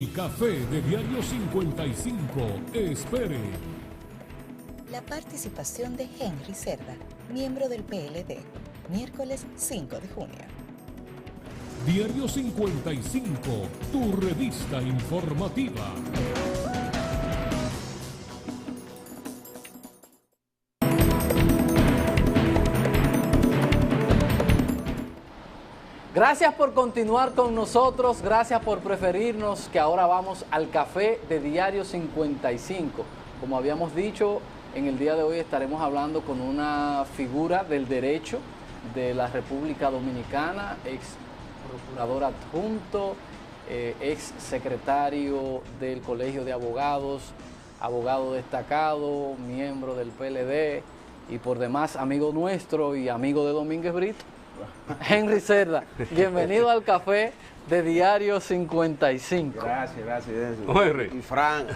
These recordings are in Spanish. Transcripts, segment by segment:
El café de Diario 55, espere. La participación de Henry Cerda, miembro del PLD, miércoles 5 de junio. Diario 55, tu revista informativa. Gracias por continuar con nosotros, gracias por preferirnos, que ahora vamos al café de Diario 55. Como habíamos dicho, en el día de hoy estaremos hablando con una figura del derecho de la República Dominicana, ex procurador adjunto, ex secretario del Colegio de Abogados, abogado destacado, miembro del PLD y por demás amigo nuestro y amigo de Domínguez Brito. Henry Cerda, bienvenido al café de Diario 55. Gracias. Henry. Y Fran,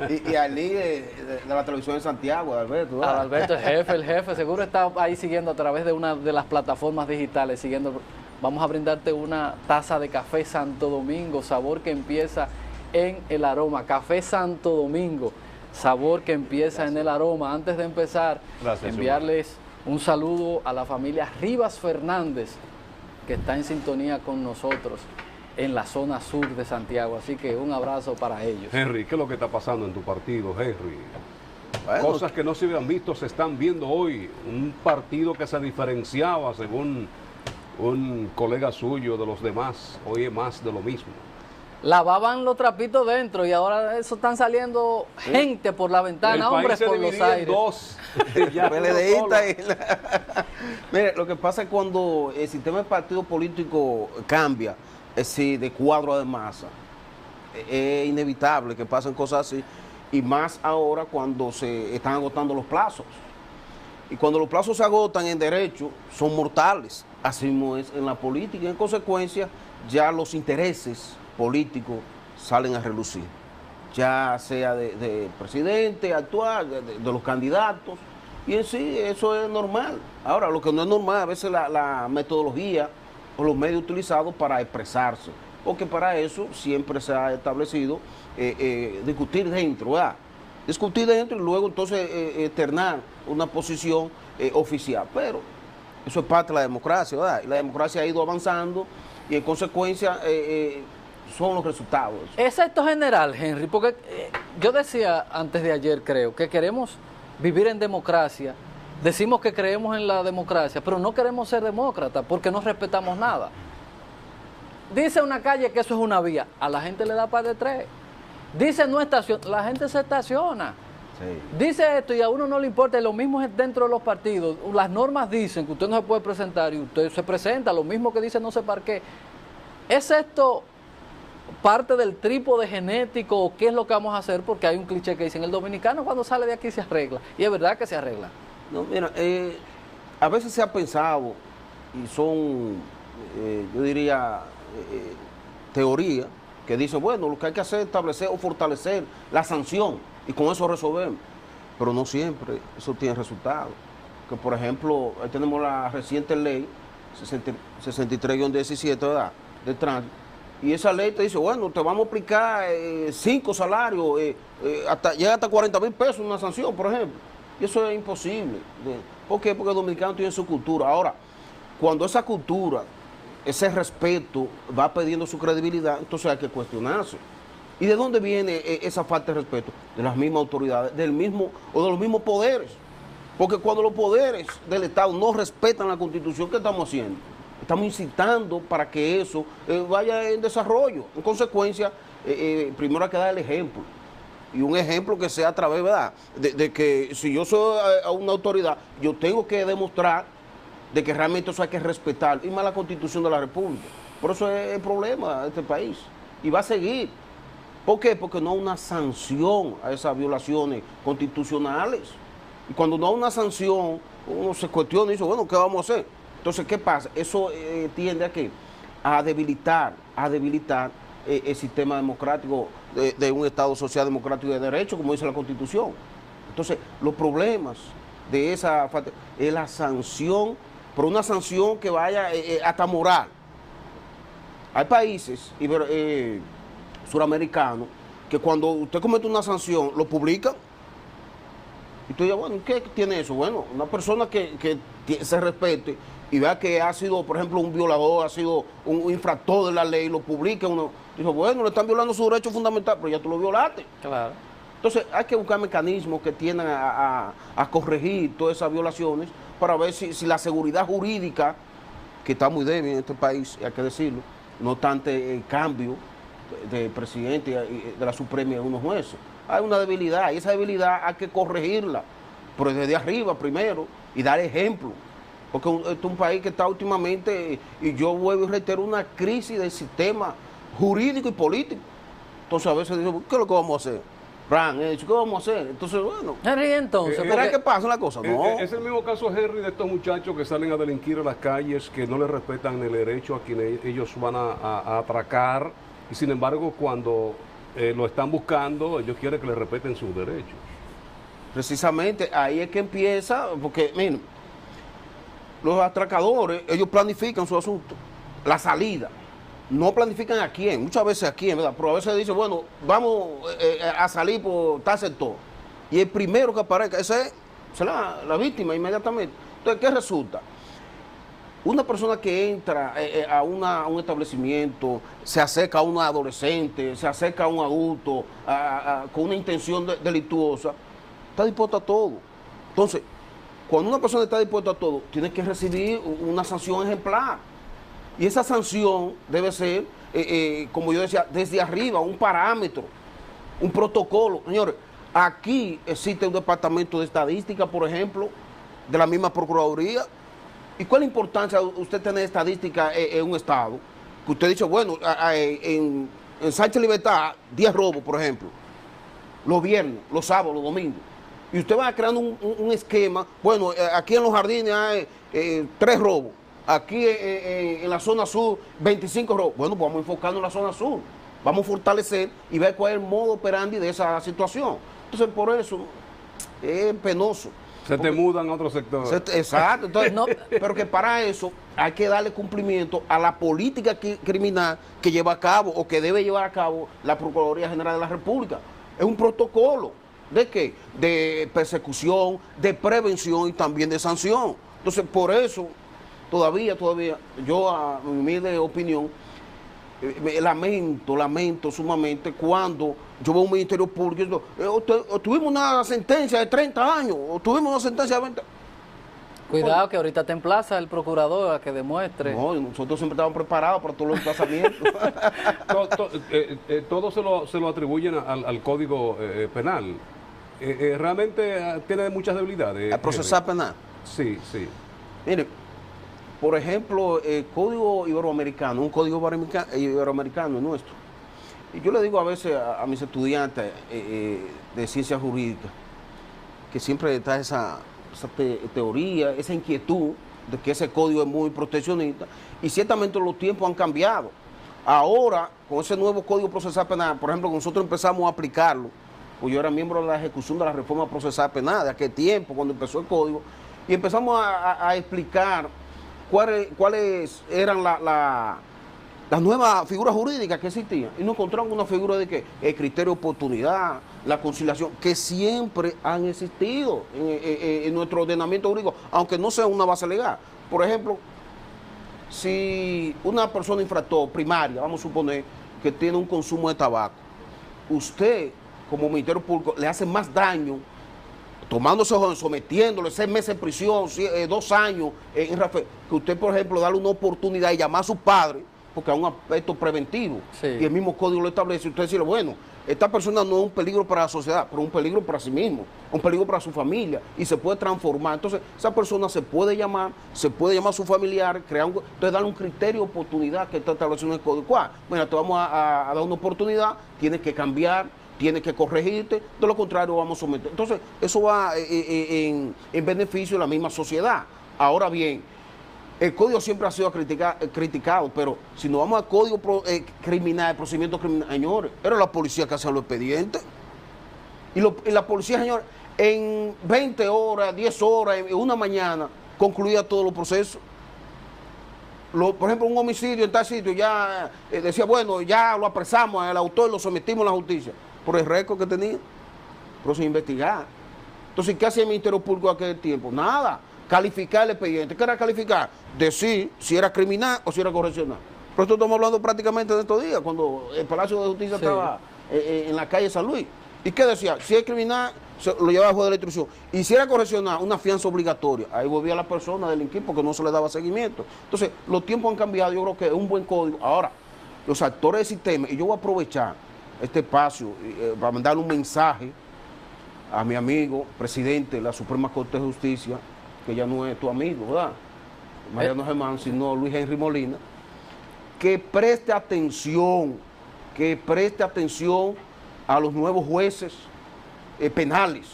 y Ali de la televisión de Santiago, Alberto. Alberto, el jefe, seguro está ahí siguiendo a través de una de las plataformas digitales, siguiendo. Vamos a brindarte una taza de café Santo Domingo, sabor que empieza en el aroma. Café Santo Domingo, sabor que empieza en el aroma. Antes de empezar, enviarles un saludo a la familia Rivas Fernández, que está en sintonía con nosotros en la zona sur de Santiago. Así que un abrazo para ellos. Henry, ¿qué es lo que está pasando en tu partido, Henry? Bueno, cosas que no se habían visto se están viendo hoy. Un partido que se diferenciaba, según un colega suyo, de los demás, hoy es más de lo mismo. Lavaban los trapitos dentro y ahora eso están saliendo gente por la ventana, hombres por los aires. Dos. Mire, lo que pasa es cuando el sistema de partido político cambia, es decir, de cuadro de masa, es inevitable que pasen cosas así, y más ahora cuando se están agotando los plazos. Y cuando los plazos se agotan en derecho, son mortales. Así mismo es en la política, y en consecuencia ya los intereses políticos salen a relucir, ya sea de presidente actual, de los candidatos, y en sí eso es normal. Ahora, lo que no es normal a veces la metodología o los medios utilizados para expresarse, porque para eso siempre se ha establecido discutir dentro, ¿verdad? Discutir dentro y luego entonces externar una posición oficial, pero eso es parte de la democracia, ¿verdad? Y la democracia ha ido avanzando y en consecuencia son los resultados. Excepto general, Henry, porque yo decía antes de ayer, creo, que queremos vivir en democracia, decimos que creemos en la democracia, pero no queremos ser demócratas porque no respetamos nada. Dice una calle que eso es una vía, a la gente le da par de tres. Dice no estaciona, la gente se estaciona. Sí. Dice esto y a uno no le importa, y lo mismo es dentro de los partidos. Las normas dicen que usted no se puede presentar y usted se presenta, lo mismo que dice no se parquee. ¿Es esto parte del trípode genético o qué es lo que vamos a hacer? Porque hay un cliché que dicen, el dominicano cuando sale de aquí se arregla, y es verdad que se arregla. No, mira, a veces se ha pensado, y son, yo diría, teorías, que dicen, bueno, lo que hay que hacer es establecer o fortalecer la sanción, y con eso resolvemos. Pero no siempre eso tiene resultados. Que por ejemplo, ahí tenemos la reciente ley 63-17, ¿verdad?, de tránsito. Y esa ley te dice, bueno, te vamos a aplicar 5 salarios, llega hasta 40,000 pesos una sanción, por ejemplo. Y eso es imposible. ¿Por qué? Porque el dominicano tiene su cultura. Ahora, cuando esa cultura, ese respeto va perdiendo su credibilidad, entonces hay que cuestionarse. ¿Y de dónde viene esa falta de respeto? De las mismas autoridades, del mismo o de los mismos poderes. Porque cuando los poderes del Estado no respetan la Constitución, ¿qué estamos haciendo? Estamos incitando para que eso vaya en desarrollo. En consecuencia, primero hay que dar el ejemplo. Y un ejemplo que sea a través, ¿verdad?, de que si yo soy una autoridad, yo tengo que demostrar de que realmente eso hay que respetar, y más la Constitución de la República. Por eso es el problema de este país. Y va a seguir. ¿Por qué? Porque no hay una sanción a esas violaciones constitucionales. Y cuando no hay una sanción, uno se cuestiona y dice, bueno, ¿qué vamos a hacer? Entonces, ¿qué pasa? Eso tiende a ¿qué? A debilitar el sistema democrático de un Estado social democrático de derecho, como dice la Constitución. Entonces, los problemas de esa falta es la sanción, pero una sanción que vaya hasta moral. Hay países suramericanos, que cuando usted comete una sanción, lo publican. Y tú dices, bueno, ¿qué tiene eso? Bueno, una persona que se respete y vea que ha sido, por ejemplo, un violador, ha sido un infractor de la ley, lo publica, uno dice, bueno, le están violando su derecho fundamental, pero ya tú lo violaste. Claro. Entonces hay que buscar mecanismos que tiendan a corregir todas esas violaciones para ver si la seguridad jurídica, que está muy débil en este país, hay que decirlo, no obstante el cambio de presidente y de la Suprema y unos jueces. Hay una debilidad y esa debilidad hay que corregirla, pero desde arriba primero y dar ejemplo. Porque este es un país que está últimamente, y yo vuelvo y reitero, una crisis del sistema jurídico y político. Entonces a veces digo, ¿qué es lo que vamos a hacer? ¿qué vamos a hacer? Entonces, bueno, Henry, entonces, ¿verá qué pasa la cosa? No. Es el mismo caso, Henry, de estos muchachos que salen a delinquir a las calles, que no les respetan el derecho a quienes ellos van a atracar, y sin embargo, cuando lo están buscando, ellos quieren que les respeten sus derechos. Precisamente ahí es que empieza, porque, miren, los atracadores, ellos planifican su asunto, la salida. No planifican a quién, muchas veces a quién, ¿verdad? Pero a veces dicen, bueno, vamos a salir por tal sector. Y el primero que aparezca, esa es la víctima inmediatamente. Entonces, ¿qué resulta? Una persona que entra a un establecimiento, se acerca a un adolescente, se acerca a un adulto con una intención delictuosa, está dispuesta a todo. Entonces, cuando una persona está dispuesta a todo, tiene que recibir una sanción ejemplar. Y esa sanción debe ser, como yo decía, desde arriba, un parámetro, un protocolo. Señores, aquí existe un departamento de estadística, por ejemplo, de la misma Procuraduría. ¿Y cuál es la importancia de usted tener estadística en un estado? Que usted dice, bueno, en Sánchez Libertad, 10 robos, por ejemplo, los viernes, los sábados, los domingos. Y usted va creando un esquema, bueno, aquí en Los Jardines hay 3 robos. Aquí en la zona sur, 25 robos. Bueno, pues vamos a enfocarnos en la zona sur. Vamos a fortalecer y ver cuál es el modo operandi de esa situación. Entonces, por eso es penoso. Se te mudan a otro sector. Exacto. Entonces, pero que para eso hay que darle cumplimiento a la política criminal que lleva a cabo o que debe llevar a cabo la Procuraduría General de la República. Es un protocolo. ¿De qué? De persecución, de prevención y también de sanción. Entonces, por eso... Todavía, yo a mi humilde opinión, lamento sumamente cuando yo veo un ministerio público, tuvimos una sentencia de 30 años, o tuvimos una sentencia de 20 años. Cuidado que ahorita te emplaza el procurador a que demuestre. No, nosotros siempre estamos preparados para todos los emplazamientos. Todo se lo atribuyen al Código Penal. Realmente tiene muchas debilidades. ¿A procesar penal? Sí, sí. Mire, por ejemplo, el Código Iberoamericano, un Código Iberoamericano nuestro. Y yo le digo a veces a mis estudiantes de ciencias jurídicas que siempre está esa teoría, esa inquietud de que ese código es muy proteccionista, y ciertamente los tiempos han cambiado. Ahora, con ese nuevo Código Procesal Penal, por ejemplo, nosotros empezamos a aplicarlo, pues yo era miembro de la ejecución de la reforma procesal penal de aquel tiempo, cuando empezó el código, y empezamos a explicar cuáles eran las nuevas figuras jurídicas que existían. Y nos encontramos una figura de que el criterio de oportunidad, la conciliación, que siempre han existido en nuestro ordenamiento jurídico, aunque no sea una base legal. Por ejemplo, si una persona infractor primaria, vamos a suponer que tiene un consumo de tabaco, usted, como Ministerio Público, le hace más daño tomándose, sometiéndole 6 meses en prisión, 2 años en Rafael, que usted, por ejemplo, darle una oportunidad y llamar a su padre, porque es un aspecto preventivo, sí, y el mismo código lo establece, y usted decirle, bueno, esta persona no es un peligro para la sociedad, pero un peligro para sí mismo, un peligro para su familia, y se puede transformar. Entonces, esa persona se puede llamar a su familiar, entonces darle un criterio de oportunidad que está establecido en el código. Bueno, te vamos a dar una oportunidad, tienes que cambiar, tienes que corregirte, de lo contrario vamos a someter. Entonces, eso va en beneficio de la misma sociedad. Ahora bien, el código siempre ha sido criticado, pero si nos vamos al código criminal, el procedimiento criminal, señores, era la policía que hacía los expedientes. Y la policía, señores, en 20 horas, 10 horas, en una mañana, concluía todos los procesos. por ejemplo, un homicidio en tal sitio, ya decía, bueno, ya lo apresamos al autor, lo sometimos a la justicia, por el récord que tenía, pero sin investigar. Entonces, ¿qué hacía el Ministerio Público aquel tiempo? Nada, calificar el expediente. ¿Qué era calificar? Decir si era criminal o si era correccional. Pero esto estamos hablando prácticamente de estos días, cuando el Palacio de Justicia estaba en la calle San Luis. ¿Y qué decía? Si es criminal, lo llevaba al juez de la instrucción. Y si era correccional, una fianza obligatoria. Ahí volvía la persona a delinquir porque no se le daba seguimiento. Entonces, los tiempos han cambiado, yo creo que es un buen código. Ahora, los actores del sistema, y yo voy a aprovechar este espacio para mandarle un mensaje a mi amigo, presidente de la Suprema Corte de Justicia, que ya no es tu amigo, ¿verdad? Mariano Germán, sino Luis Henry Molina, que preste atención a los nuevos jueces penales,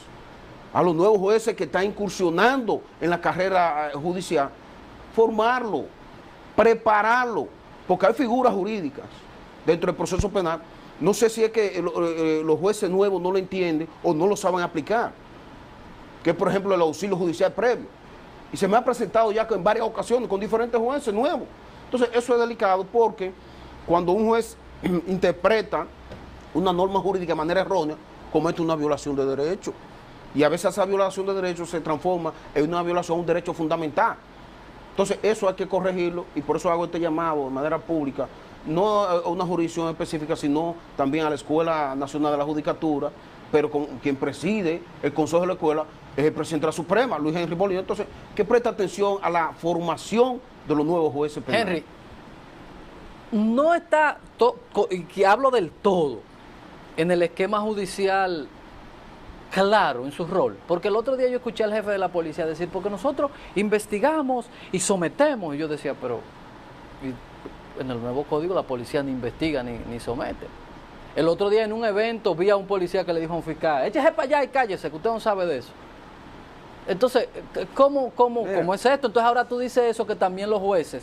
a los nuevos jueces que están incursionando en la carrera judicial, formarlo, prepararlo, porque hay figuras jurídicas dentro del proceso penal. No sé si es que los jueces nuevos no lo entienden o no lo saben aplicar, que es por ejemplo el auxilio judicial previo. Y se me ha presentado ya en varias ocasiones con diferentes jueces nuevos. Entonces eso es delicado porque cuando un juez interpreta una norma jurídica de manera errónea, comete una violación de derecho. Y a veces esa violación de derecho se transforma en una violación de un derecho fundamental. Entonces eso hay que corregirlo y por eso hago este llamado de manera pública, no a una jurisdicción específica, sino también a la Escuela Nacional de la Judicatura, pero con quien preside el Consejo de la Escuela es el presidente de la Suprema, Luis Henry Molina. Entonces, que preste atención a la formación de los nuevos jueces penales. Henry, no está, y hablo del todo, en el esquema judicial claro en su rol, porque el otro día yo escuché al jefe de la policía decir, porque nosotros investigamos y sometemos, y yo decía, pero en el nuevo código la policía ni investiga ni somete. El otro día en un evento vi a un policía que le dijo a un fiscal, échese para allá y cállese, que usted no sabe de eso. Entonces, ¿cómo es esto? Entonces ahora tú dices eso, que también los jueces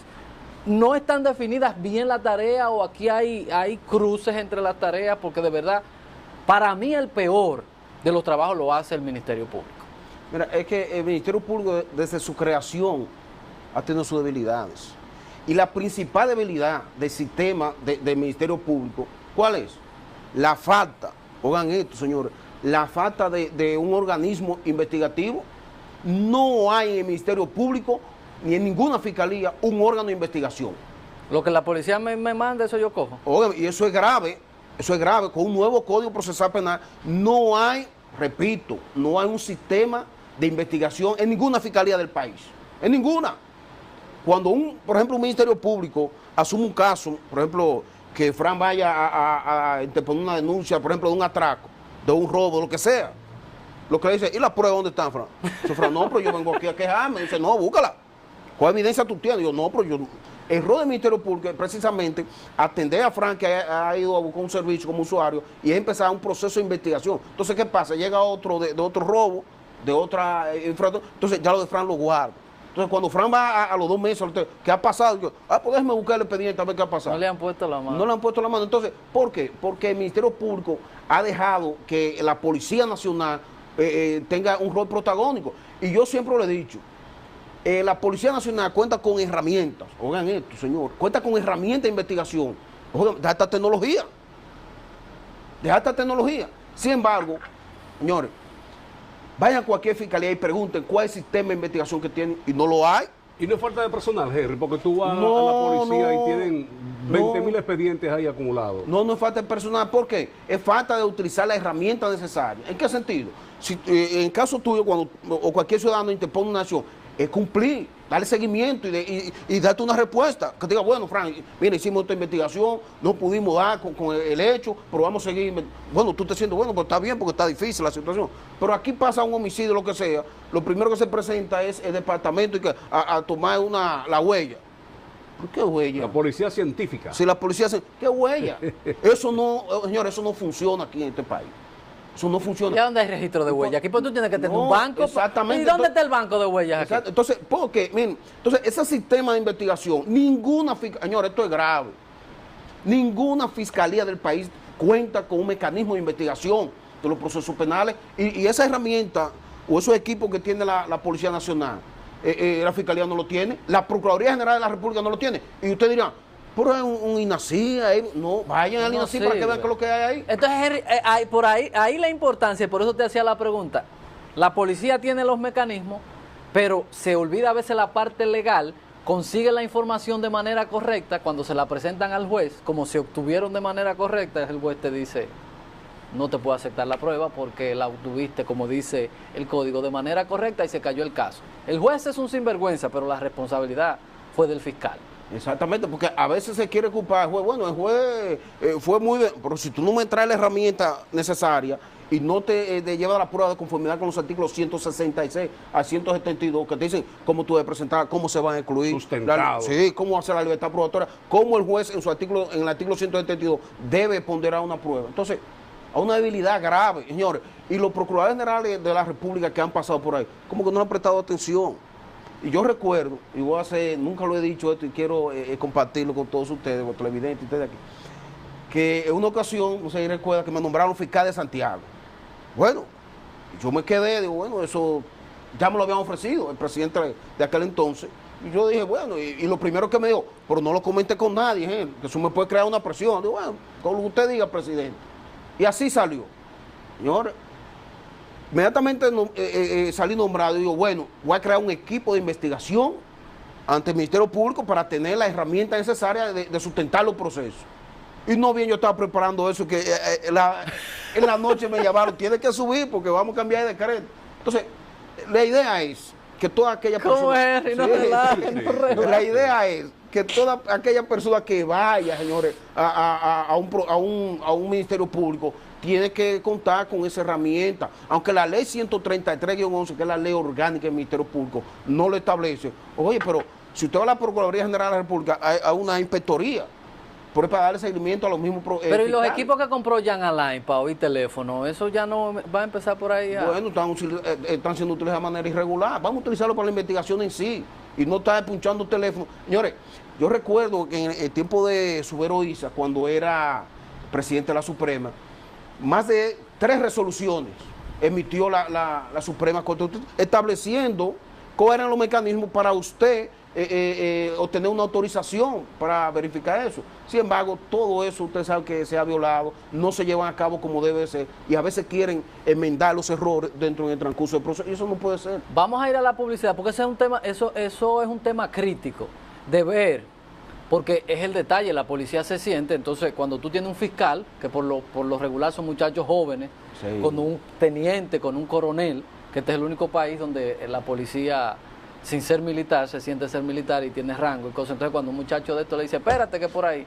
no están definidas bien la tarea, o aquí hay cruces entre las tareas, porque de verdad, para mí el peor de los trabajos lo hace el Ministerio Público. Mira, es que el Ministerio Público desde su creación ha tenido sus debilidades. Y la principal debilidad del sistema del Ministerio Público, ¿cuál es? La falta, oigan esto señores, la falta de un organismo investigativo. No hay en el Ministerio Público ni en ninguna fiscalía un órgano de investigación. Lo que la policía me manda, eso yo cojo. Oigan, y eso es grave, con un nuevo Código Procesal Penal. No hay, repito, no hay un sistema de investigación en ninguna fiscalía del país, en ninguna. Cuando por ejemplo, un Ministerio Público asume un caso, por ejemplo, que Fran vaya a interponer una denuncia, por ejemplo, de un atraco, de un robo, de lo que sea, lo que le dice, ¿y la prueba dónde están, Fran? Dice, Fran, no, pero yo vengo aquí a quejarme. Dice, no, búscala. ¿Cuál evidencia tú tienes? Yo, no, pero yo... El rol del Ministerio Público es precisamente atender a Fran, que ha ido a buscar un servicio como usuario, y es empezar un proceso de investigación. Entonces, ¿qué pasa? Llega otro de otro robo, de otra infracción, entonces ya lo de Fran lo guarda. Entonces, cuando Fran va a los 2 meses, ¿qué ha pasado? Yo, pues déjeme buscar el expediente a ver qué ha pasado. No le han puesto la mano. No le han puesto la mano. Entonces, ¿por qué? Porque el Ministerio Público ha dejado que la Policía Nacional tenga un rol protagónico. Y yo siempre lo he dicho, la Policía Nacional cuenta con herramientas, oigan esto, señor, cuenta con herramientas de investigación, oigan, de alta tecnología. Sin embargo, señores, vayan a cualquier fiscalía y pregunten cuál es el sistema de investigación que tienen, y no lo hay. Y no es falta de personal, Henry, porque tú vas a la policía y tienen 20.000 expedientes ahí acumulados. No es falta de personal, ¿por qué? Es falta de utilizar las herramientas necesarias. ¿En qué sentido? Si en caso tuyo, o cualquier ciudadano interpone una acción, es cumplir, darle seguimiento y darte una respuesta. Que te diga, bueno, Frank, mira, hicimos esta investigación, no pudimos dar con el hecho, pero vamos a seguir. Bueno, tú estás diciendo, bueno, pues está bien porque está difícil la situación. Pero aquí pasa un homicidio, lo que sea, lo primero que se presenta es el departamento y a tomar la huella. ¿Qué huella? La policía científica. Si la policía ¿qué huella? Eso no, señores, eso no funciona aquí en este país. Eso no funciona. ¿Y dónde hay registro de huellas? Aquí pues tú tienes que tener un banco. Exactamente. ¿Y dónde está el banco de huellas aquí? Entonces, miren, ese sistema de investigación, señores, esto es grave. Ninguna fiscalía del país cuenta con un mecanismo de investigación de los procesos penales y esa herramienta o esos equipos que tiene la Policía Nacional la Fiscalía no lo tiene, la Procuraduría General de la República no lo tiene. Y usted dirá, pero es un INACI, no, vayan al No INACI para que vean sirve. qué es lo que hay ahí. Entonces, Henry, por ahí la importancia, por eso te hacía la pregunta. La policía tiene los mecanismos, pero se olvida a veces la parte legal, consigue la información de manera correcta, cuando se la presentan al juez, como se obtuvieron de manera correcta, el juez te dice, no te puedo aceptar la prueba porque la obtuviste, como dice el código, de manera correcta y se cayó el caso. El juez es un sinvergüenza, pero la responsabilidad fue del fiscal. Exactamente, porque a veces se quiere culpar al juez. Bueno, el juez fue muy bien, pero si tú no me traes la herramienta necesaria y no te lleva la prueba de conformidad con los artículos 166 a 172, que te dicen cómo tú debes presentar, cómo se van a excluir. Sustentado. Sí, cómo hacer la libertad probatoria, cómo el juez en el artículo 172 debe ponderar una prueba. Entonces, a una debilidad grave, señores. Y los procuradores generales de la República que han pasado por ahí, como que no han prestado atención. Y yo recuerdo, y voy a hacer, nunca lo he dicho esto y quiero compartirlo con todos ustedes, los televidentes y ustedes aquí, que en una ocasión, no sé si recuerda, que me nombraron fiscal de Santiago. Bueno, yo me quedé, digo, bueno, eso ya me lo habían ofrecido el presidente de aquel entonces. Y yo dije, bueno, y lo primero que me dijo, pero no lo comente con nadie, que eso me puede crear una presión. Digo, bueno, con lo que usted diga, presidente. Y así salió. Señores, inmediatamente salí nombrado y digo, bueno, voy a crear un equipo de investigación ante el Ministerio Público para tener la herramienta necesaria de sustentar los procesos. Y no bien yo estaba preparando eso, que en la noche me llamaron, tiene que subir porque vamos a cambiar de decreto. Entonces, la idea es que toda aquella ¿Cómo persona... es? No relaje, no relaje. La idea es que toda aquella persona que vaya, señores, a un ministerio público, tiene que contar con esa herramienta. Aunque la ley 133-11, que es la ley orgánica del Ministerio Público, no lo establece. Oye, pero si usted va a la Procuraduría General de la República, hay una inspectoría, por para darle seguimiento a los mismos Pero ¿y los fiscales. equipos que compró Jan Alain para oír teléfono? ¿Eso ya no va a empezar por ahí? Bueno, están siendo utilizados de manera irregular. Vamos a utilizarlo para la investigación en sí y no estar punchando teléfono. Señores, yo recuerdo que en el tiempo de Subero Isa, cuando era presidente de la Suprema, más de 3 resoluciones emitió la Suprema Corte estableciendo cuáles eran los mecanismos para usted obtener una autorización para verificar eso. Sin embargo, todo eso usted sabe que se ha violado, no se llevan a cabo como debe ser y a veces quieren enmendar los errores dentro del transcurso del proceso y eso no puede ser. Vamos a ir a la publicidad porque ese es un tema, eso es un tema crítico de ver, porque es el detalle, la policía se siente, entonces cuando tú tienes un fiscal, que por lo regular son muchachos jóvenes, Sí. con un teniente, con un coronel, que este es el único país donde la policía, sin ser militar, se siente ser militar y tiene rango y cosas. Entonces cuando un muchacho de esto le dice, espérate que por ahí,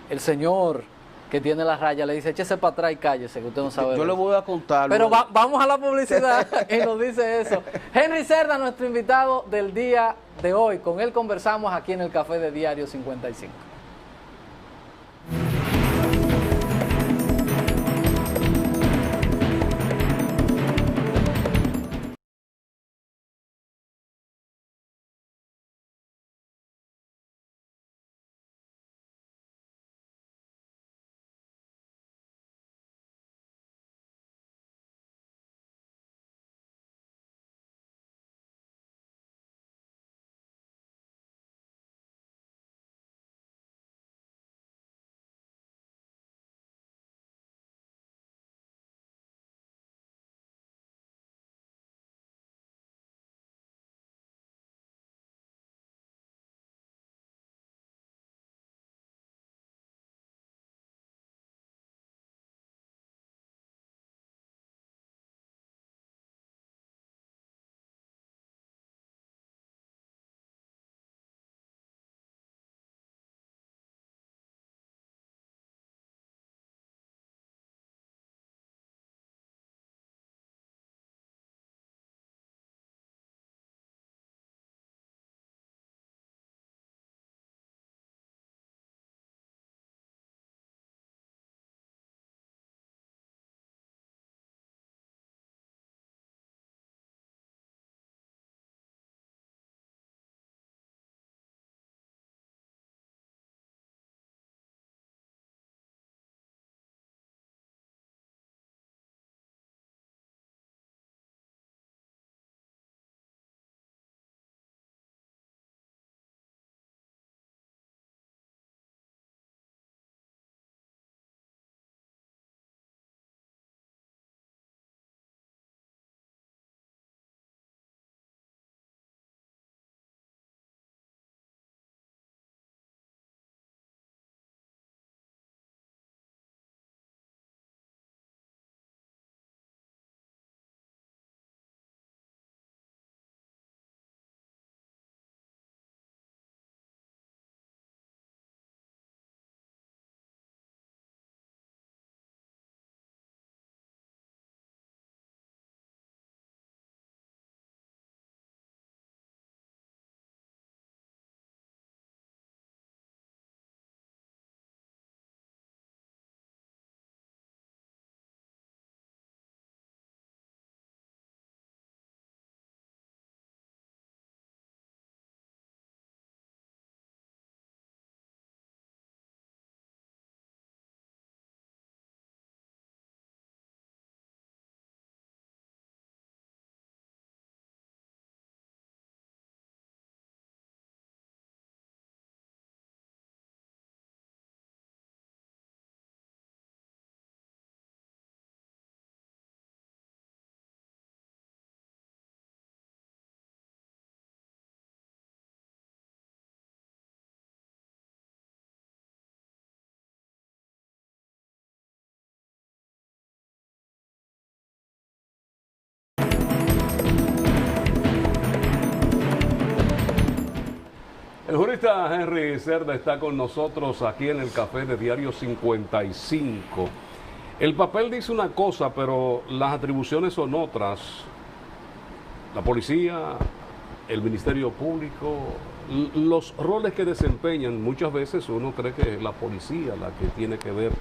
el señor que tiene la raya le dice, échese para atrás y cállese, que usted no sabe. Yo le voy a contar. Pero luego. vamos a la publicidad y nos dice eso. Henry Cerda, nuestro invitado del día de hoy. Con él conversamos aquí en el Café de Diario 55. El jurista Henry Cerda está con nosotros aquí en el café de Diario 55. El papel dice una cosa, pero las atribuciones son otras. La policía, el Ministerio Público, los roles que desempeñan, muchas veces uno cree que es la policía la que tiene que ver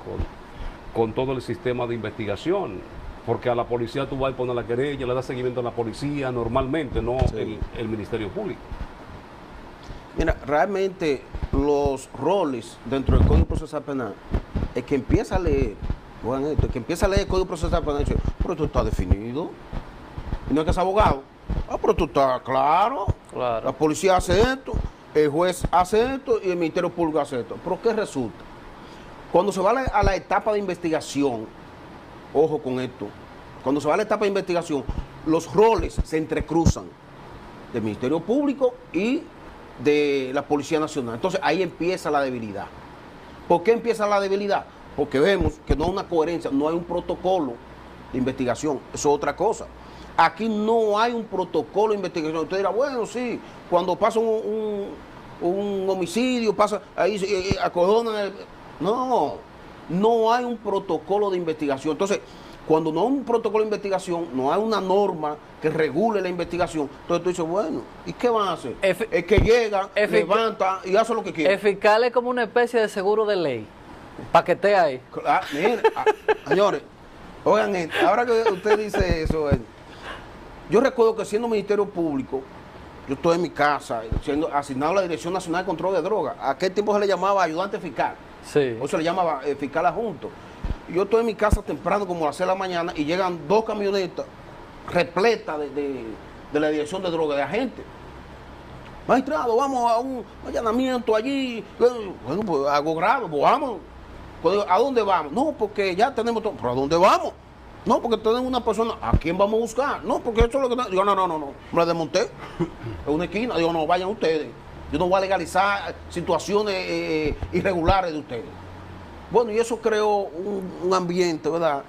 con todo el sistema de investigación, porque a la policía tú vas a poner la querella, le das seguimiento a la policía normalmente, no el Ministerio Público. Mira, realmente los roles dentro del Código Procesal Penal, el que empieza a leer, oigan esto, el que empieza a leer el Código Procesal Penal dice, pero esto está definido, y no es que es abogado. Pero tú estás claro. La policía hace esto, el juez hace esto y el Ministerio Público hace esto. ¿Pero qué resulta? Cuando se va a la etapa de investigación, ojo con esto, cuando se va a la etapa de investigación, los roles se entrecruzan del Ministerio Público y de la Policía Nacional. Entonces ahí empieza la debilidad. ¿Por qué empieza la debilidad? Porque vemos que no hay una coherencia, no hay un protocolo de investigación. Eso es otra cosa. Aquí no hay un protocolo de investigación. Usted dirá, bueno, sí, cuando pasa un homicidio, pasa ahí, acordonan. No hay un protocolo de investigación. Entonces, cuando no hay un protocolo de investigación, no hay una norma que regule la investigación. Entonces tú dices, bueno, ¿y qué van a hacer? El que llega, levanta y hace lo que quiere. El fiscal es como una especie de seguro de ley. Paquetea ahí. Mire, señores, oigan, ahora que usted dice eso, yo recuerdo que siendo Ministerio Público, yo estoy en mi casa, siendo asignado a la Dirección Nacional de Control de Drogas. A aquel tiempo se le llamaba ayudante fiscal. Sí. O se le llamaba fiscal adjunto. Y yo estoy en mi casa temprano, como a las 6 de la mañana, y llegan 2 camionetas repletas de la Dirección de Drogas, de agentes. Magistrado, vamos a un allanamiento allí. Bueno, pues hago grado, pues vamos. Pues, ¿a dónde vamos? No, porque ya tenemos todo. ¿Pero a dónde vamos? No, porque tenemos una persona, ¿a quién vamos a buscar? No, porque eso es lo que... Digo, no, me la desmonté. Es una esquina. Digo, no, vayan ustedes. Yo no voy a legalizar situaciones irregulares de ustedes. Bueno, y eso creó un ambiente, ¿verdad?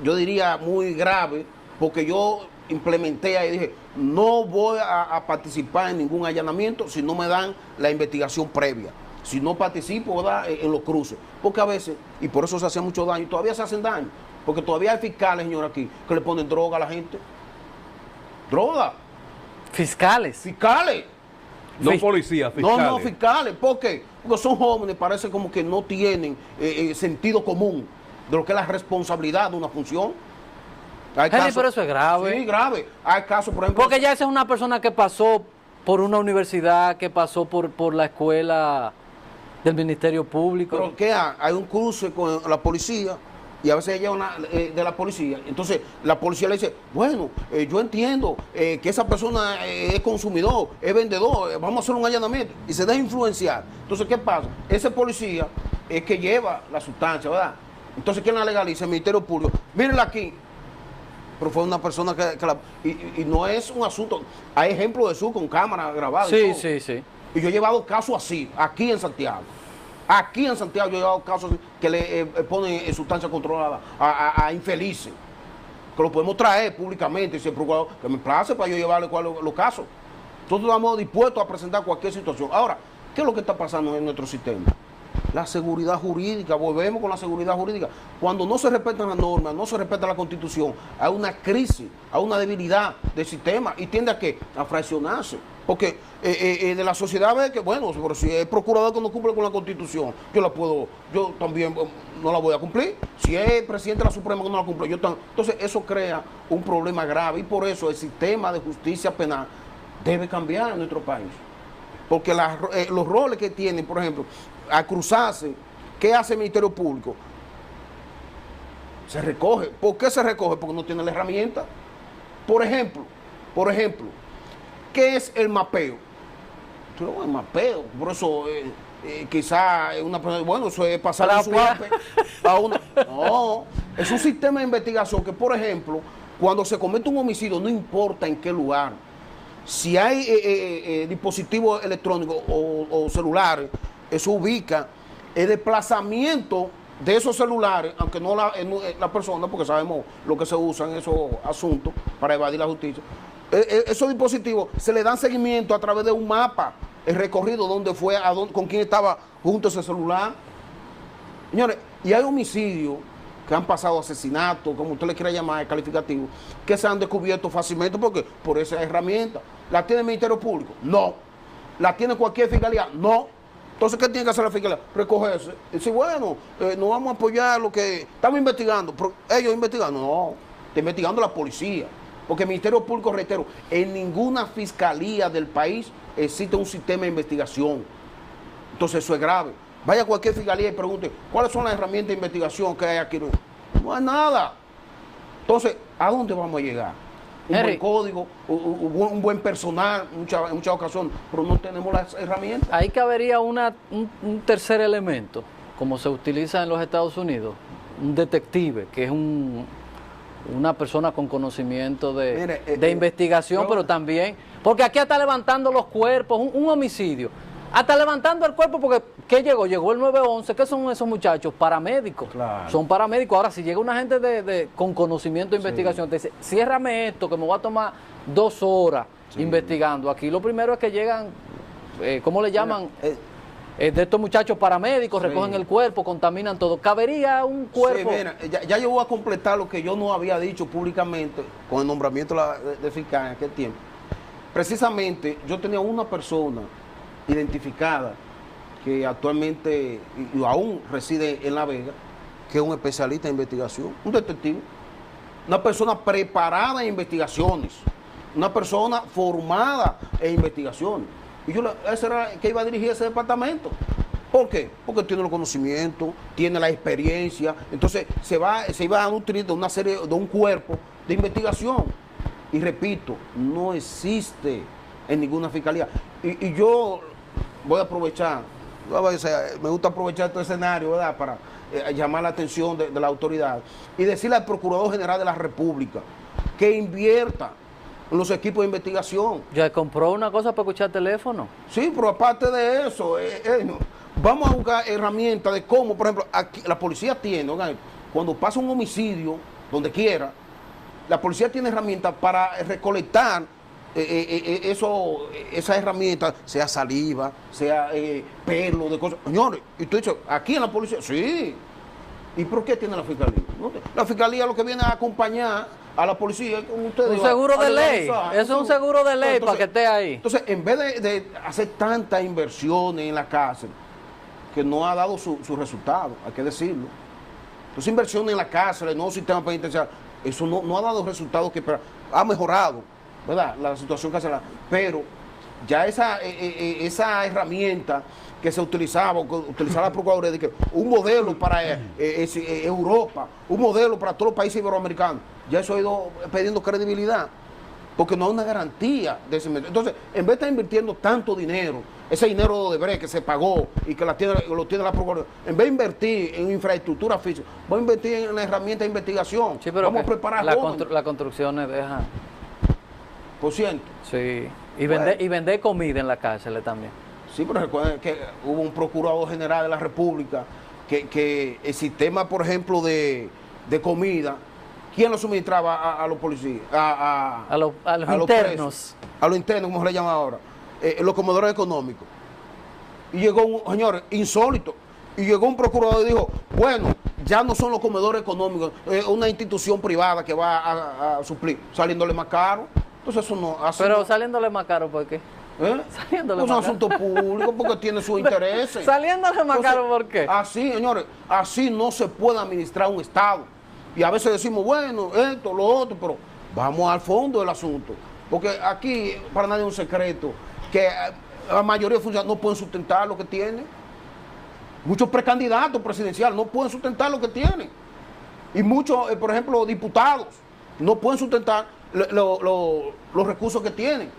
Yo diría muy grave, porque yo implementé ahí y dije, no voy a participar en ningún allanamiento si no me dan la investigación previa. Si no participo, ¿verdad?, en los cruces. Porque a veces, y por eso se hacía mucho daño, y todavía se hacen daño. Porque todavía hay fiscales, señor, aquí, que le ponen droga a la gente. Droga. Fiscales. Fiscales. No policías, fiscales. No, fiscales. ¿Por qué? Porque son jóvenes, parece como que no tienen sentido común de lo que es la responsabilidad de una función. Pero eso es grave. Sí, grave. Hay casos, por ejemplo... Porque ya esa es una persona que pasó por una universidad, que pasó por la escuela del Ministerio Público. Pero ¿qué hay? Hay un cruce con la policía y a veces ella es de la policía. Entonces la policía le dice, bueno, yo entiendo que esa persona es consumidor, es vendedor, vamos a hacer un allanamiento. Y se deja influenciar. Entonces, ¿qué pasa? Ese policía es que lleva la sustancia, ¿verdad? Entonces, ¿quién la legaliza? El Ministerio Público. Mírenla aquí. Pero fue una persona y no es un asunto. Hay ejemplos de eso con cámara grabada. Sí. Y yo he llevado casos así, aquí en Santiago. Aquí en Santiago yo he llevado casos que le ponen sustancia controlada a infelices. Que lo podemos traer públicamente y se procurador que me place para yo llevarle los casos. Nosotros estamos dispuestos a presentar cualquier situación. Ahora, ¿qué es lo que está pasando en nuestro sistema? La seguridad jurídica, volvemos con la seguridad jurídica. Cuando no se respetan las normas, no se respeta la Constitución, hay una crisis, hay una debilidad del sistema y tiende a fraccionarse. Porque de la sociedad ve que, bueno, pero si el procurador que no cumple con la Constitución, yo también no la voy a cumplir. Si es el presidente de la Suprema que no la cumple, entonces eso crea un problema grave y por eso el sistema de justicia penal debe cambiar en nuestro país. Porque los roles que tienen, por ejemplo, al cruzarse, ¿qué hace el Ministerio Público? Se recoge. ¿Por qué se recoge? Porque no tiene la herramienta. Por ejemplo, ¿qué es el mapeo? El mapeo, por eso quizás una persona, bueno, eso es pasar un suape a una... No, es un sistema de investigación que, por ejemplo, cuando se comete un homicidio, no importa en qué lugar, si hay dispositivos electrónicos o celulares, eso ubica el desplazamiento de esos celulares, aunque no la persona, porque sabemos lo que se usa en esos asuntos para evadir la justicia, Esos dispositivos se le dan seguimiento a través de un mapa, el recorrido, dónde fue, con quién estaba junto ese celular. Señores, y hay homicidios que han pasado, asesinatos, como usted le quiera llamar, el calificativo, que se han descubierto fácilmente porque por esa herramienta. ¿La tiene el Ministerio Público? No. ¿La tiene cualquier fiscalía? No. Entonces, ¿qué tiene que hacer la fiscalía? Recogerse. Y decir, bueno, no vamos a apoyar lo que estamos investigando. Pero ellos investigan. No, está investigando la policía. Porque el Ministerio Público, reitero, en ninguna fiscalía del país existe un sistema de investigación. Entonces, eso es grave. Vaya a cualquier fiscalía y pregunte, ¿cuáles son las herramientas de investigación que hay aquí? No hay nada. Entonces, ¿a dónde vamos a llegar? Un buen código, un buen personal, en muchas ocasiones, pero no tenemos las herramientas. Ahí cabería un tercer elemento, como se utiliza en los Estados Unidos, un detective, que es una persona con conocimiento de investigación, pero también, porque aquí está levantando los cuerpos, un homicidio, hasta levantando el cuerpo, porque ¿qué llegó? Llegó el 911, ¿qué son esos muchachos? Paramédicos. Claro. Son paramédicos. Ahora, si llega una gente con conocimiento de investigación, te dice, ciérrame esto, que me voy a tomar 2 horas investigando. Aquí lo primero es que llegan, ¿cómo le llaman? De estos muchachos paramédicos, recogen el cuerpo, contaminan todo. ¿Cabería un cuerpo? Sí, mira, ya yo voy a completar lo que yo no había dicho públicamente con el nombramiento de fiscal en aquel tiempo. Precisamente, yo tenía una persona identificada que actualmente y aún reside en La Vega, que es un especialista en investigación, un detective, una persona preparada en investigaciones, una persona formada en investigaciones. Y ese era el que iba a dirigir ese departamento. ¿Por qué? Porque tiene los conocimientos, tiene la experiencia, entonces se iba a nutrir de una serie, de un cuerpo de investigación. Y repito, no existe en ninguna fiscalía. Y yo voy a aprovechar, me gusta aprovechar este escenario, ¿verdad?, para llamar la atención de la autoridad y decirle al Procurador General de la República que invierta en los equipos de investigación. ¿Ya compró una cosa para escuchar teléfono? Sí, pero aparte de eso, vamos a buscar herramientas de cómo, por ejemplo, aquí, la policía tiene, cuando pasa un homicidio, donde quiera, la policía tiene herramientas para recolectar esa herramienta, sea saliva, sea pelo, de cosas. Señores, y tú dices, aquí en la policía, sí. ¿Y por qué tiene la fiscalía? La fiscalía lo que viene a acompañar a la policía, como ustedes. Un seguro de ley. Eso es un seguro de ley para que esté ahí. Entonces, en vez de hacer tantas inversiones en la cárcel, que no ha dado su resultado, hay que decirlo. Entonces, inversiones en la cárcel, el nuevo sistema penitenciario, eso no ha dado resultados que ha mejorado, ¿verdad?, la situación carcelaria, pero ya esa herramienta que se utilizaba la Procuraduría, de que un modelo para Europa, un modelo para todos los países iberoamericanos, ya eso ha ido perdiendo credibilidad, porque no hay una garantía de ese método. Entonces, en vez de estar invirtiendo tanto dinero, ese dinero de Odebrecht que se pagó y que lo tiene la Procuraduría, en vez de invertir en infraestructura física, voy a invertir en la herramienta de investigación. Sí, pero vamos a preparar las construcciones dejan. Por ciento. Sí, y vender comida en la cárcel también. Sí, pero recuerden que hubo un Procurador General de la República que el sistema, por ejemplo, de comida, ¿quién lo suministraba a los policías? A los internos. Presos, a los internos, como se le llama ahora. Los comedores económicos. Y llegó señores, insólito. Y llegó un procurador y dijo, bueno, ya no son los comedores económicos, es una institución privada que va a suplir, saliéndole más caro. Entonces eso no hace. Pero saliéndole más caro, ¿por qué? Saliéndole más caro. Es un asunto público porque tiene sus intereses. Saliéndole más caro, ¿por qué? Así, señores, así no se puede administrar un Estado. Y a veces decimos, bueno, esto, lo otro, pero vamos al fondo del asunto. Porque aquí, para nadie es un secreto, que la mayoría de funcionarios no pueden sustentar lo que tienen. Muchos precandidatos presidenciales no pueden sustentar lo que tienen. Y muchos, por ejemplo, diputados no pueden sustentar los recursos que tienen.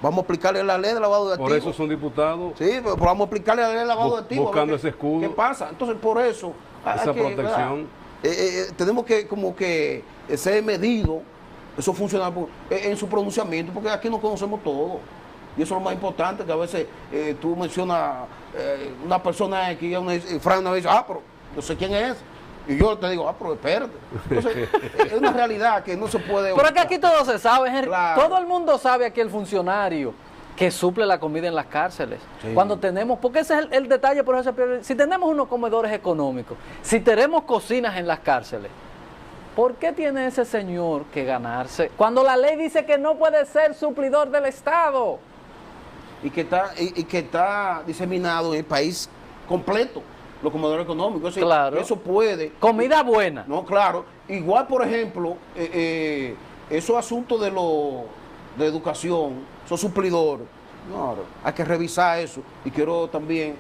Vamos a aplicarle la ley de lavado de activos. Por eso son diputados. Sí, pero vamos a aplicarle la ley de lavado de activos. Buscando ese escudo. ¿Qué pasa? Entonces, por eso. Esa protección. Tenemos que como que ser medido, esos funcionarios, en su pronunciamiento, porque aquí nos conocemos todos. Y eso es lo más importante, que a veces tú mencionas una persona que Fran dice, pero yo sé quién es. Y yo te digo, pero espérate. Entonces, es una realidad que no se puede... Pero es que aquí todo se sabe, Henry. Claro. Todo el mundo sabe aquí el funcionario que suple la comida en las cárceles. Sí. Cuando tenemos, porque ese es el detalle, por eso si tenemos unos comedores económicos, si tenemos cocinas en las cárceles, ¿por qué tiene ese señor que ganarse? Cuando la ley dice que no puede ser suplidor del Estado. Y que está diseminado en el país completo, los comedores económicos. Es decir, Claro. eso puede... Comida buena. No, claro. Igual, por ejemplo, esos asuntos de educación, esos suplidores, no, hay que revisar eso. Y quiero también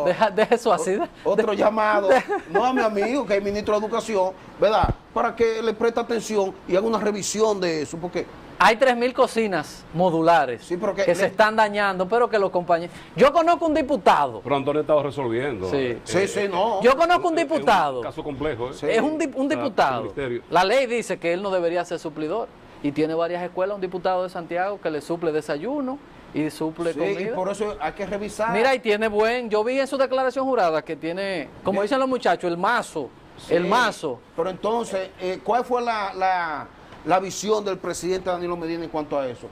Deja eso así. otro llamado, no a mi amigo, que es ministro de Educación, ¿verdad? Para que le preste atención y haga una revisión de eso, porque... Hay 3.000 cocinas modulares Sí, pero que se están dañando, pero que los compañeros... Yo conozco un diputado. Pero Antonio estaba resolviendo. Sí. Sí, no. Yo conozco un Es diputado. un caso complejo, ¿eh? Sí. Es un diputado. ministerio. La ley dice que él no debería ser suplidor. Y tiene varias escuelas, un diputado de Santiago que le suple desayuno y suple Sí, comida. y por eso hay que revisar. Mira, y tiene yo vi en su declaración jurada que tiene, como dicen los muchachos, el mazo. Sí, El mazo. Pero entonces, ¿cuál fue la visión del presidente Danilo Medina en cuanto a eso?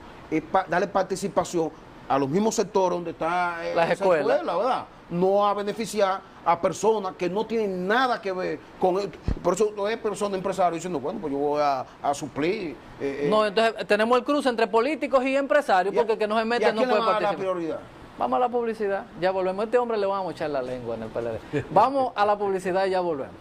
Darle participación a los mismos sectores donde está Las esa escuelas. escuela, ¿verdad? No a beneficiar a personas que no tienen nada que ver con esto. Por eso es persona empresario diciendo, bueno, pues yo voy a suplir. No, entonces tenemos el cruce entre políticos y empresarios, porque el que no se ¿Y mete a no quién le puede van a dar participar. prioridad? Vamos a la publicidad, ya volvemos. A este hombre le vamos a echar la lengua en el PLD. Vamos a la publicidad y ya volvemos.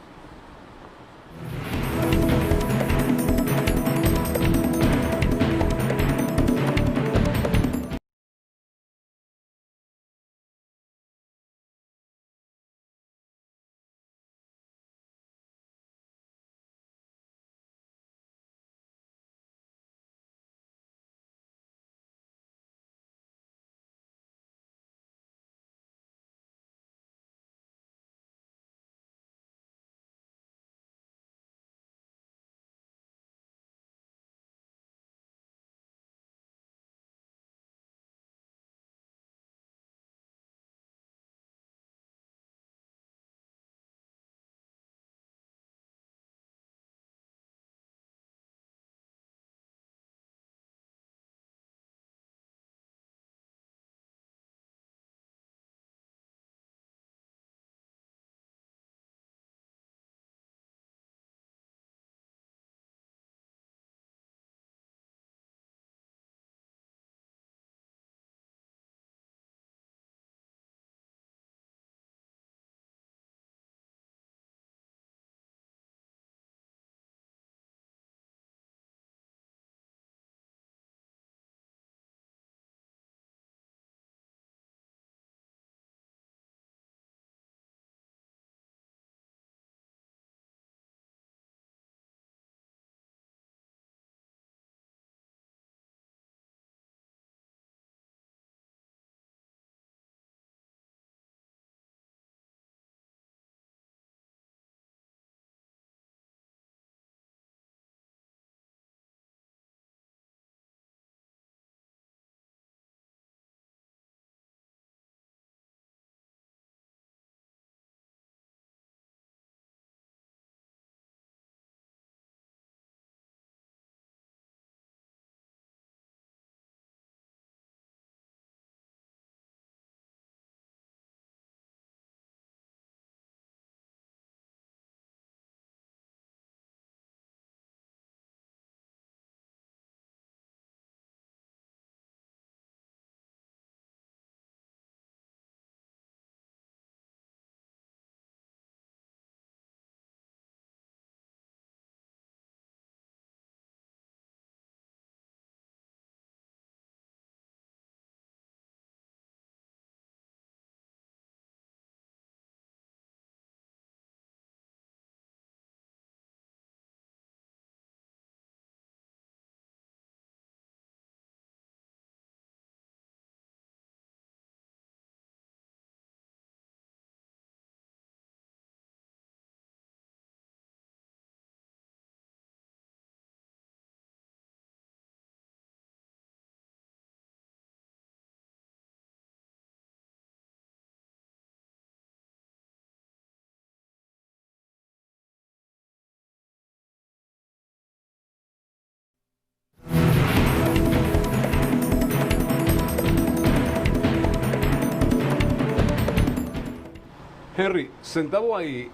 Henry, sentado ahí,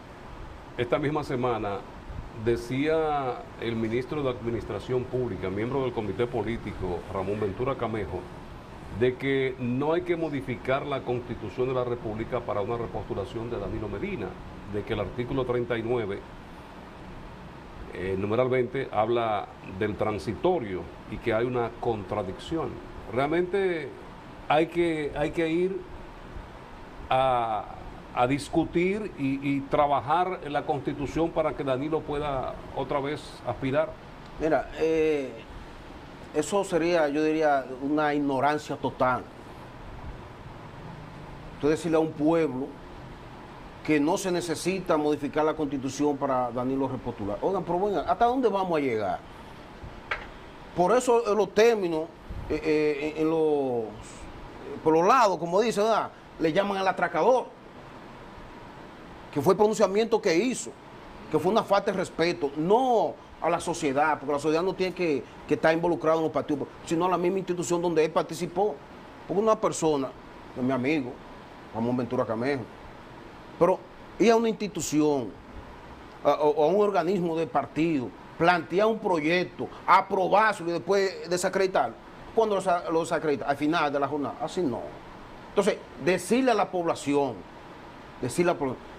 esta misma semana, decía el ministro de Administración Pública, miembro del Comité Político, Ramón Ventura Camejo, de que no hay que modificar la Constitución de la República para una repostulación de Danilo Medina, de que el artículo 39, numeral 20, habla del transitorio y que hay una contradicción. Realmente hay que ir a discutir y trabajar en la Constitución para que Danilo pueda otra vez aspirar. Mira, eso sería, yo diría, una ignorancia total. Usted decirle a un pueblo que no se necesita modificar la Constitución para Danilo repostular. Oigan, pero bueno, ¿hasta dónde vamos a llegar? Por eso en los términos, por los lados, como dicen, le llaman al atracador, que fue el pronunciamiento que hizo, que fue una falta de respeto, no a la sociedad, porque la sociedad no tiene que estar involucrada en los partidos, sino a la misma institución donde él participó. Porque una persona, que es mi amigo, Ramón Ventura Camejo, pero ir a una institución, o a un organismo de partido, plantear un proyecto, aprobarlo y después desacreditarlo, cuando lo desacredita, al final de la jornada, así no. Entonces, decirle a la población,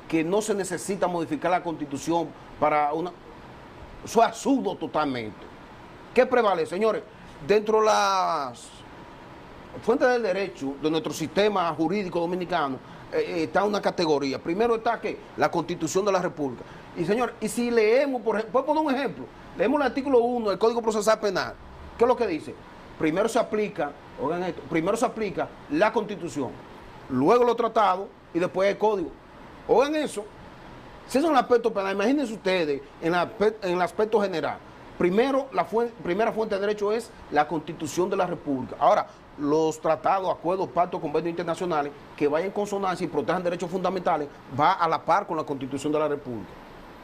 que no se necesita modificar la Constitución para una... Eso es absurdo totalmente. ¿Qué prevalece, señores? Dentro de las fuentes del derecho de nuestro sistema jurídico dominicano está una categoría. Primero está que la Constitución de la República. Y señores, y si leemos, por ejemplo, puedo poner un ejemplo, leemos el artículo 1 del Código Procesal Penal, ¿qué es lo que dice? Primero se aplica, oigan esto, primero se aplica la Constitución, luego los tratados y después el Código. Oigan eso. Si es un aspecto penal, imagínense ustedes en el aspecto general. Primero, primera fuente de derecho es la Constitución de la República. Ahora, los tratados, acuerdos, pactos, convenios internacionales que vayan en consonancia y protejan derechos fundamentales, va a la par con la Constitución de la República.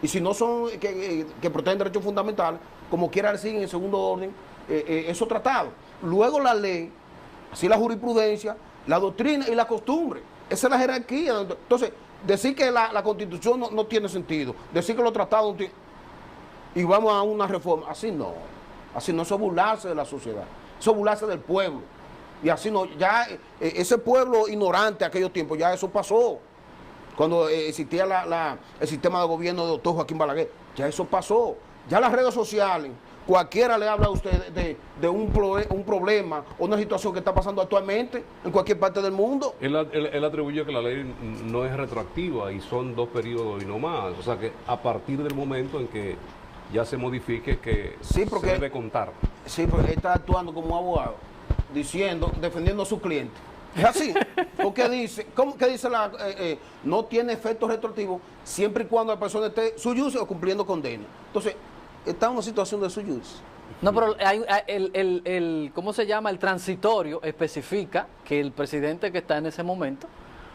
Y si no son que protegen derechos fundamentales, como quiera decir en segundo orden, esos tratados. Luego la ley, así la jurisprudencia, la doctrina y la costumbre. Esa es la jerarquía. Entonces, decir que la Constitución no tiene sentido, decir que los tratados no tienen, y vamos a una reforma, así no, eso es burlarse de la sociedad, eso es burlarse del pueblo, y así no, ya ese pueblo ignorante aquellos tiempos, ya eso pasó, cuando existía el sistema de gobierno de doctor Joaquín Balaguer, ya eso pasó, ya las redes sociales, cualquiera le habla a usted de un problema o una situación que está pasando actualmente en cualquier parte del mundo. Él atribuye que la ley no es retroactiva y son 2 periodos y no más. O sea que a partir del momento en que ya se modifique, que sí, porque, se debe contar. Sí, porque él está actuando como abogado, defendiendo a su cliente. Es así, porque dice, ¿cómo que dice no tiene efecto retroactivo siempre y cuando la persona esté su juice o cumpliendo condena? Entonces, está en una situación de su juice. No, pero ¿cómo se llama? El transitorio especifica que el presidente que está en ese momento,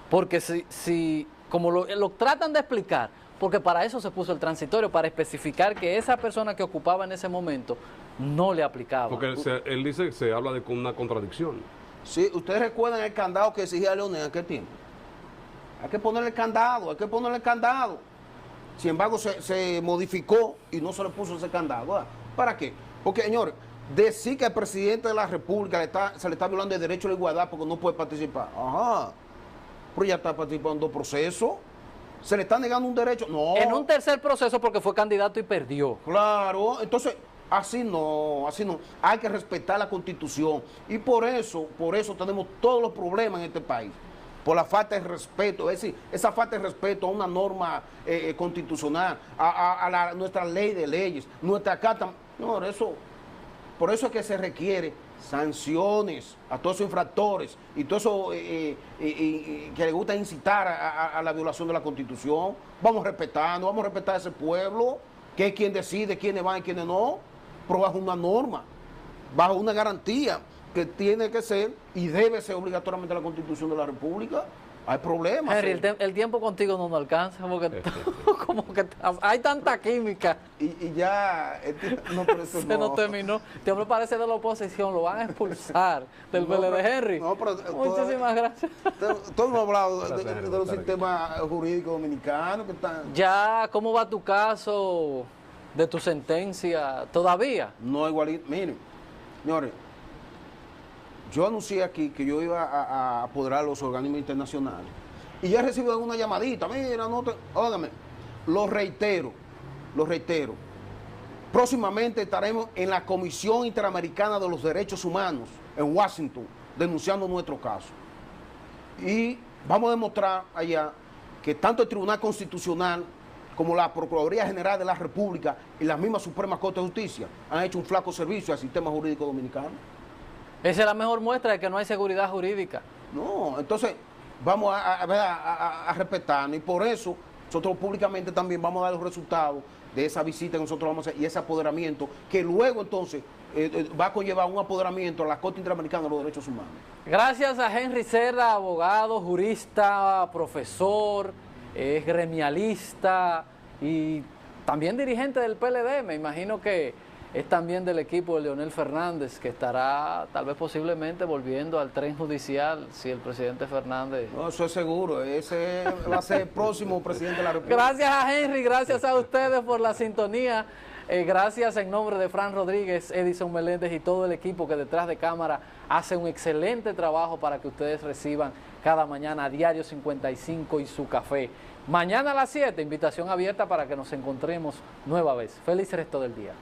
porque si como lo tratan de explicar, porque para eso se puso el transitorio, para especificar que esa persona que ocupaba en ese momento no le aplicaba. Porque él dice que se habla de una contradicción. Sí, ustedes recuerdan el candado que exigía Leonel en aquel tiempo. Hay que ponerle candado. Sin embargo, se modificó y no se le puso ese candado. ¿Verdad? ¿Para qué? Porque, señores, decir que el presidente de la República se le está violando el derecho a la igualdad porque no puede participar. Ajá. Pero ya está participando en 2 procesos. ¿Se le está negando un derecho? No. En un tercer proceso porque fue candidato y perdió. Claro. Entonces, así no. Hay que respetar la Constitución. Y por eso tenemos todos los problemas en este país. Por la falta de respeto, es decir, esa falta de respeto a una norma constitucional, a nuestra ley de leyes, nuestra carta. No, por eso es que se requiere sanciones a todos esos infractores y todo eso que les gusta incitar a la violación de la Constitución. Vamos a respetar a ese pueblo, que es quien decide quiénes van y quiénes no, pero bajo una norma, bajo una garantía que tiene que ser y debe ser obligatoriamente la Constitución de la República. hay problemas. Henry, el tiempo contigo no nos alcanza porque como que hay tanta química. Y ya, no, pero eso Se nos terminó. Este hombre parece de la oposición, lo van a expulsar del No, PLD, pero- Henry. no, pero Muchísimas gracias. Todos hemos hablado Gracias, Henry, de por los estar aquí. sistemas jurídicos dominicanos que están... Ya, ¿cómo va tu caso de tu sentencia? ¿Todavía? No igualito. Miren, señores, yo anuncié aquí que yo iba a apoderar a los organismos internacionales. Y ya he recibido alguna llamadita. Mira, no te... Óigame, lo reitero. Próximamente estaremos en la Comisión Interamericana de los Derechos Humanos en Washington, denunciando nuestro caso. Y vamos a demostrar allá que tanto el Tribunal Constitucional como la Procuraduría General de la República y la misma Suprema Corte de Justicia han hecho un flaco servicio al sistema jurídico dominicano. Esa es la mejor muestra de que no hay seguridad jurídica. No, entonces vamos a respetarnos y por eso nosotros públicamente también vamos a dar los resultados de esa visita que nosotros vamos a hacer y ese apoderamiento que luego entonces va a conllevar un apoderamiento a la Corte Interamericana de los Derechos Humanos. Gracias a Henry Cerda, abogado, jurista, profesor, gremialista y también dirigente del PLD. Me imagino que es también del equipo de Leonel Fernández, que estará tal vez posiblemente volviendo al tren judicial si el presidente Fernández... No, eso es seguro, ese va a ser el próximo presidente de la República. Gracias a Henry, gracias a ustedes por la sintonía. Gracias en nombre de Fran Rodríguez, Edison Meléndez y todo el equipo que detrás de cámara hace un excelente trabajo para que ustedes reciban cada mañana Diario 55 y su café. Mañana a las 7, invitación abierta para que nos encontremos nueva vez. Feliz resto del día.